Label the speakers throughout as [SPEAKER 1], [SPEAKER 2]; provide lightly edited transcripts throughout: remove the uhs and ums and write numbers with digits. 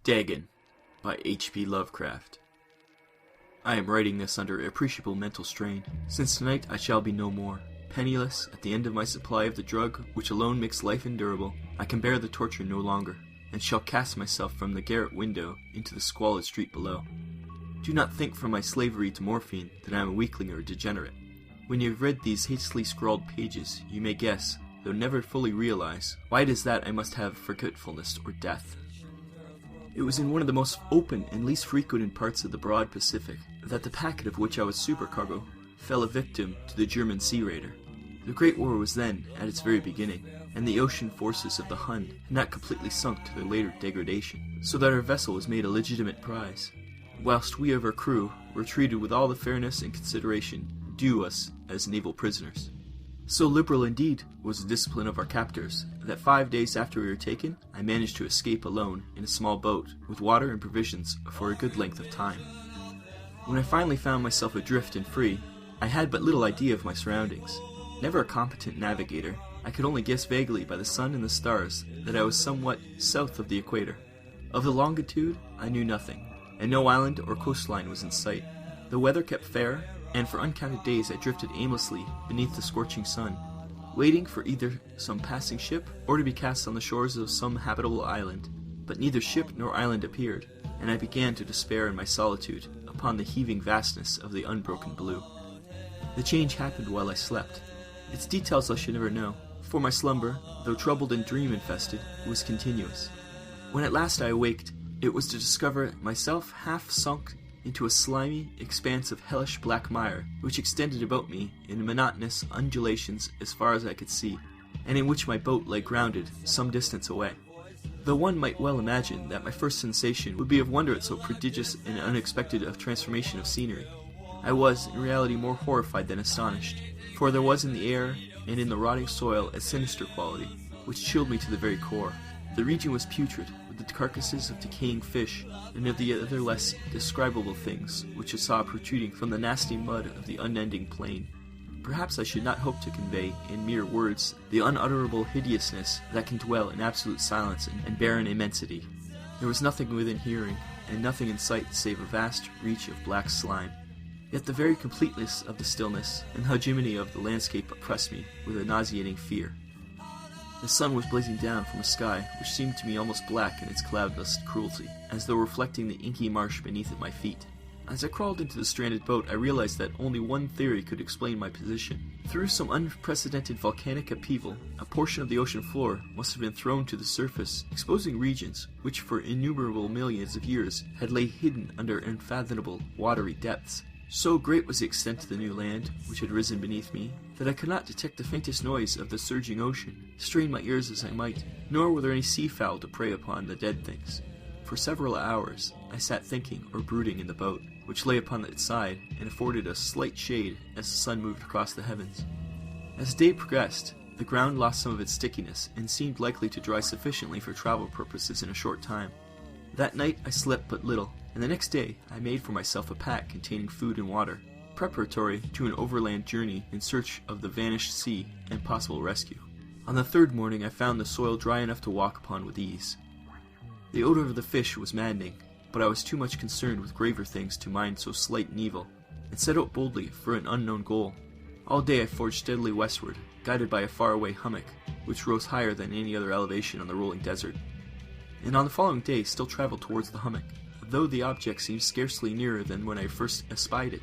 [SPEAKER 1] Dagon by H.P. Lovecraft. I am writing this under appreciable mental strain, since tonight I shall be no more. Penniless, at the end of my supply of the drug which alone makes life endurable, I can bear the torture no longer, and shall cast myself from the garret window into the squalid street below. Do not think from my slavery to morphine that I am a weakling or a degenerate. When you have read these hastily scrawled pages, you may guess, though never fully realize, why it is that I must have forgetfulness or death. It was in one of the most open and least frequented parts of the broad Pacific that the packet of which I was supercargo fell a victim to the German sea raider. The Great War was then at its very beginning, and the ocean forces of the Hun had not completely sunk to their later degradation, so that our vessel was made a legitimate prize, whilst we of our crew were treated with all the fairness and consideration due us as naval prisoners. So liberal indeed was the discipline of our captors, that 5 days after we were taken, I managed to escape alone in a small boat, with water and provisions for a good length of time. When I finally found myself adrift and free, I had but little idea of my surroundings. Never a competent navigator, I could only guess vaguely by the sun and the stars that I was somewhat south of the equator. Of the longitude, I knew nothing, and no island or coastline was in sight. The weather kept fair, and for uncounted days I drifted aimlessly beneath the scorching sun, waiting for either some passing ship or to be cast on the shores of some habitable island. But neither ship nor island appeared, and I began to despair in my solitude upon the heaving vastness of the unbroken blue. The change happened while I slept. Its details I should never know, for my slumber, though troubled and dream-infested, was continuous. When at last I awaked, it was to discover myself half sunk into a slimy expanse of hellish black mire which extended about me in monotonous undulations as far as I could see, and in which my boat lay grounded some distance away. Though one might well imagine that my first sensation would be of wonder at so prodigious and unexpected a transformation of scenery, I was in reality more horrified than astonished, for there was in the air and in the rotting soil a sinister quality which chilled me to the very core. The region was putrid, with the carcasses of decaying fish, and of the other less describable things which I saw protruding from the nasty mud of the unending plain. Perhaps I should not hope to convey in mere words the unutterable hideousness that can dwell in absolute silence and barren immensity. There was nothing within hearing, and nothing in sight save a vast reach of black slime. Yet the very completeness of the stillness and hegemony of the landscape oppressed me with a nauseating fear. The sun was blazing down from a sky which seemed to me almost black in its cloudless cruelty, as though reflecting the inky marsh beneath at my feet. As I crawled into the stranded boat, I realized that only one theory could explain my position. Through some unprecedented volcanic upheaval, a portion of the ocean floor must have been thrown to the surface, exposing regions which for innumerable millions of years had lain hidden under unfathomable watery depths. So great was the extent of the new land, which had risen beneath me, that I could not detect the faintest noise of the surging ocean, strain my ears as I might, nor were there any seafowl to prey upon the dead things. For several hours I sat thinking or brooding in the boat, which lay upon its side and afforded a slight shade as the sun moved across the heavens. As day progressed, the ground lost some of its stickiness and seemed likely to dry sufficiently for travel purposes in a short time. That night I slept but little, and the next day I made for myself a pack containing food and water, preparatory to an overland journey in search of the vanished sea and possible rescue. On the third morning I found the soil dry enough to walk upon with ease. The odor of the fish was maddening, but I was too much concerned with graver things to mind so slight an evil, and set out boldly for an unknown goal. All day I forged steadily westward, guided by a faraway hummock, which rose higher than any other elevation on the rolling desert, and on the following day still traveled towards the hummock, though the object seemed scarcely nearer than when I first espied it.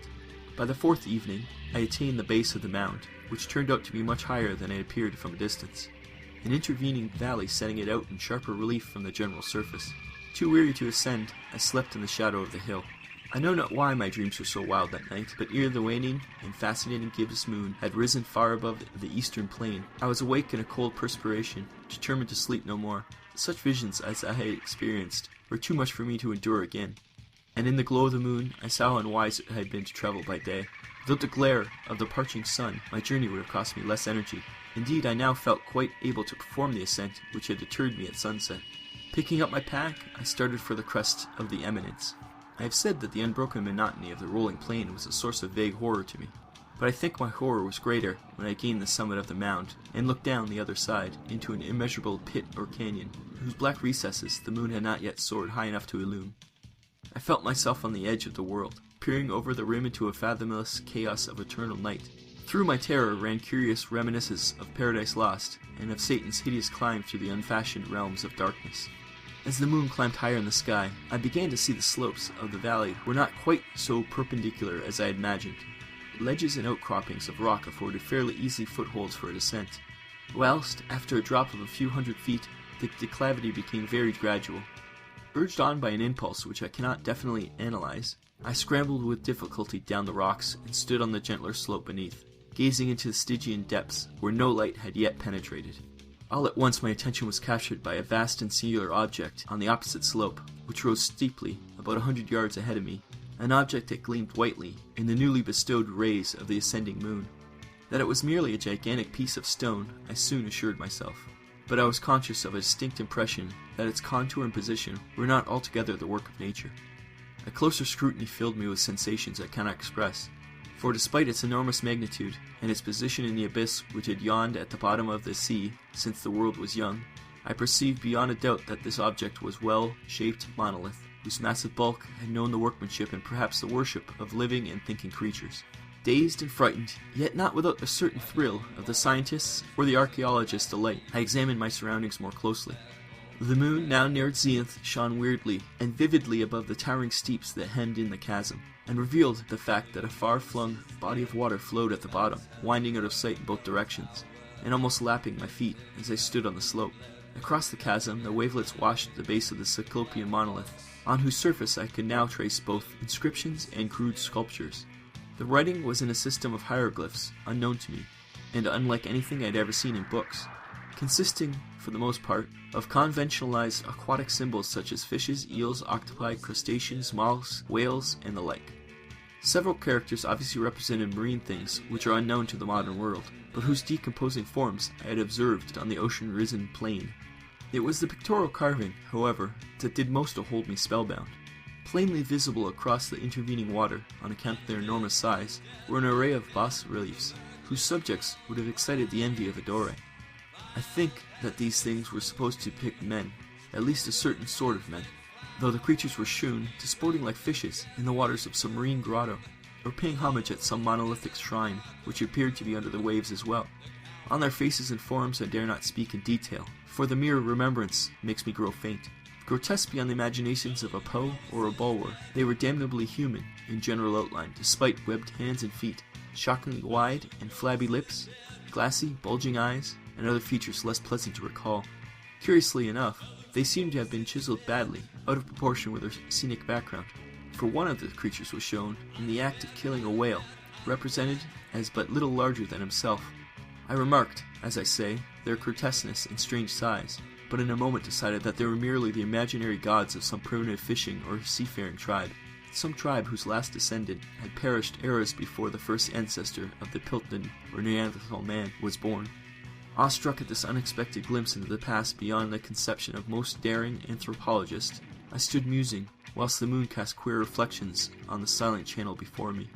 [SPEAKER 1] By the fourth evening, I attained the base of the mound, which turned out to be much higher than it appeared from a distance, an intervening valley setting it out in sharper relief from the general surface. Too weary to ascend, I slept in the shadow of the hill. I know not why my dreams were so wild that night, but ere the waning and fascinating gibbous moon had risen far above the eastern plain, I was awake in a cold perspiration, determined to sleep no more. Such visions as I had experienced were too much for me to endure again, and in the glow of the moon I saw how unwise it had been to travel by day. Without the glare of the parching sun, my journey would have cost me less energy. Indeed, I now felt quite able to perform the ascent which had deterred me at sunset. Picking up my pack, I started for the crest of the eminence. I have said that the unbroken monotony of the rolling plain was a source of vague horror to me. but I think my horror was greater when I gained the summit of the mound and looked down the other side into an immeasurable pit or canyon, whose black recesses the moon had not yet soared high enough to illume. I felt myself on the edge of the world, peering over the rim into a fathomless chaos of eternal night. Through my terror ran curious reminiscences of Paradise Lost and of Satan's hideous climb through the unfashioned realms of darkness. As the moon climbed higher in the sky, I began to see the slopes of the valley were not quite so perpendicular as I had imagined. Ledges and outcroppings of rock afforded fairly easy footholds for a descent, whilst, after a drop of a few hundred feet, the declivity became very gradual. Urged on by an impulse which I cannot definitely analyze, I scrambled with difficulty down the rocks and stood on the gentler slope beneath, gazing into the Stygian depths where no light had yet penetrated. All at once my attention was captured by a vast and singular object on the opposite slope, which rose steeply about 100 yards ahead of me, an object that gleamed whitely in the newly bestowed rays of the ascending moon. That it was merely a gigantic piece of stone I soon assured myself, but I was conscious of a distinct impression that its contour and position were not altogether the work of nature. A closer scrutiny filled me with sensations I cannot express, for despite its enormous magnitude and its position in the abyss which had yawned at the bottom of the sea since the world was young, I perceived beyond a doubt that this object was well-shaped monolith, whose massive bulk had known the workmanship and perhaps the worship of living and thinking creatures. Dazed and frightened, yet not without a certain thrill of the scientist's or the archaeologist's delight, I examined my surroundings more closely. The moon, now near its zenith, shone weirdly and vividly above the towering steeps that hemmed in the chasm, and revealed the fact that a far-flung body of water flowed at the bottom, winding out of sight in both directions, and almost lapping my feet as I stood on the slope. Across the chasm, the wavelets washed the base of the Cyclopean monolith, on whose surface I could now trace both inscriptions and crude sculptures. The writing was in a system of hieroglyphs unknown to me, and unlike anything I had ever seen in books, consisting, for the most part, of conventionalized aquatic symbols such as fishes, eels, octopi, crustaceans, mollusks, whales, and the like. Several characters obviously represented marine things which are unknown to the modern world, but whose decomposing forms I had observed on the ocean-risen plain. It was the pictorial carving, however, that did most to hold me spellbound. Plainly visible across the intervening water, on account of their enormous size, were an array of bas-reliefs, whose subjects would have excited the envy of a Dore. I think that these things were supposed to depict men, at least a certain sort of men, though the creatures were shewn to sporting like fishes in the waters of some marine grotto, or paying homage at some monolithic shrine which appeared to be under the waves as well. On their faces and forms I dare not speak in detail, for the mere remembrance makes me grow faint. Grotesque beyond the imaginations of a Poe or a Bulwer, they were damnably human in general outline, despite webbed hands and feet, shockingly wide and flabby lips, glassy, bulging eyes, and other features less pleasant to recall. Curiously enough, they seemed to have been chiseled badly, out of proportion with their scenic background, for one of the creatures was shown in the act of killing a whale, represented as but little larger than himself. I remarked, as I say, their grotesqueness and strange size, but in a moment decided that they were merely the imaginary gods of some primitive fishing or seafaring tribe, some tribe whose last descendant had perished eras before the first ancestor of the Piltdown or Neanderthal man was born. Awestruck at this unexpected glimpse into the past beyond the conception of most daring anthropologists, I stood musing, whilst the moon cast queer reflections on the silent channel before me.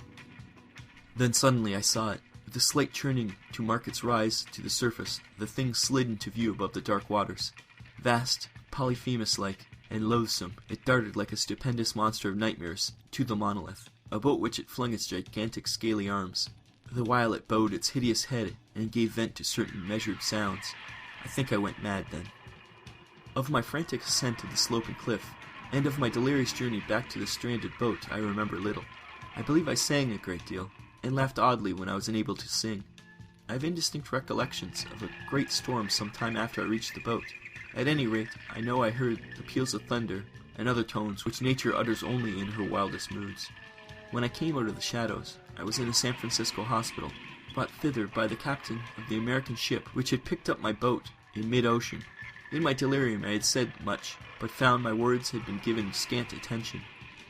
[SPEAKER 1] Then suddenly I saw it. With a slight churning to mark its rise to the surface, the thing slid into view above the dark waters. Vast, Polyphemus-like, and loathsome, it darted like a stupendous monster of nightmares to the monolith, about which it flung its gigantic scaly arms, the while it bowed its hideous head and gave vent to certain measured sounds. I think I went mad then. Of my frantic ascent of the sloping cliff, and of my delirious journey back to the stranded boat, I remember little. I believe I sang a great deal, and laughed oddly when I was unable to sing. I have indistinct recollections of a great storm some time after I reached the boat. At any rate, I know I heard the peals of thunder and other tones which nature utters only in her wildest moods. When I came out of the shadows, I was in a San Francisco hospital, brought thither by the captain of the American ship which had picked up my boat in mid-ocean. In my delirium I had said much, but found my words had been given scant attention.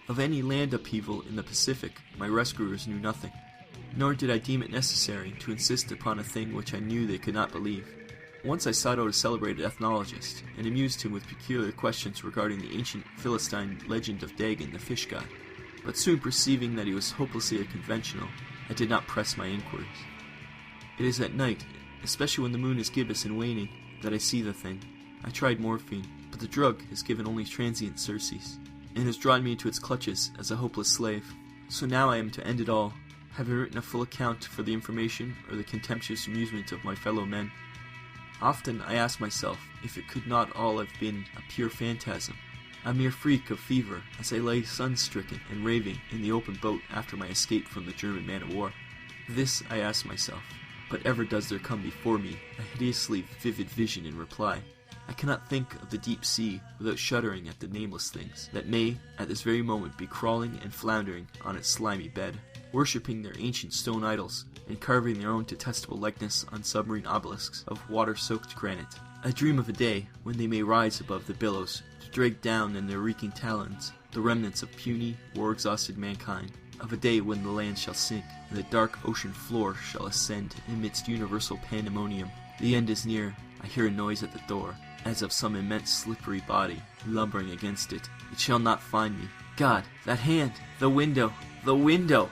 [SPEAKER 1] Of any land upheaval in the Pacific, my rescuers knew nothing, nor did I deem it necessary to insist upon a thing which I knew they could not believe. Once I sought out a celebrated ethnologist, and amused him with peculiar questions regarding the ancient Philistine legend of Dagon, the fish god, but soon perceiving that he was hopelessly unconventional, I did not press my inquiries. It is at night, especially when the moon is gibbous and waning, that I see the thing. I tried morphine, but the drug has given only transient surcease, and has drawn me into its clutches as a hopeless slave. So now I am to end it all, having written a full account for the information or the contemptuous amusement of my fellow men. Often I ask myself if it could not all have been a pure phantasm, a mere freak of fever as I lay sun-stricken and raving in the open boat after my escape from the German man-of-war. This I ask myself, but ever does there come before me a hideously vivid vision in reply. I cannot think of the deep sea without shuddering at the nameless things that may, at this very moment, be crawling and floundering on its slimy bed, worshipping their ancient stone idols, and carving their own detestable likeness on submarine obelisks of water-soaked granite. I dream of a day when they may rise above the billows, to drag down in their reeking talons the remnants of puny, war-exhausted mankind, of a day when the land shall sink, and the dark ocean floor shall ascend amidst universal pandemonium. The end is near. I hear a noise at the door, as of some immense slippery body lumbering against it. It shall not find me. God, that hand! The window! The window!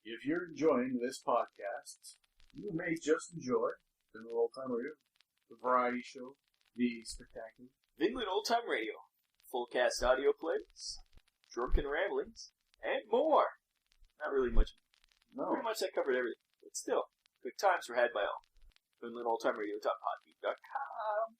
[SPEAKER 2] If you're enjoying this podcast, you may just enjoy the Old Time Radio, the variety show, the spectacular
[SPEAKER 1] Vinnland Old Time Radio. Full cast audio plays, drunken ramblings, and more. Not really much.
[SPEAKER 2] No.
[SPEAKER 1] Pretty much I covered everything. But still, good times were had by all. VinnlandOldTimeRadio.podbean.com.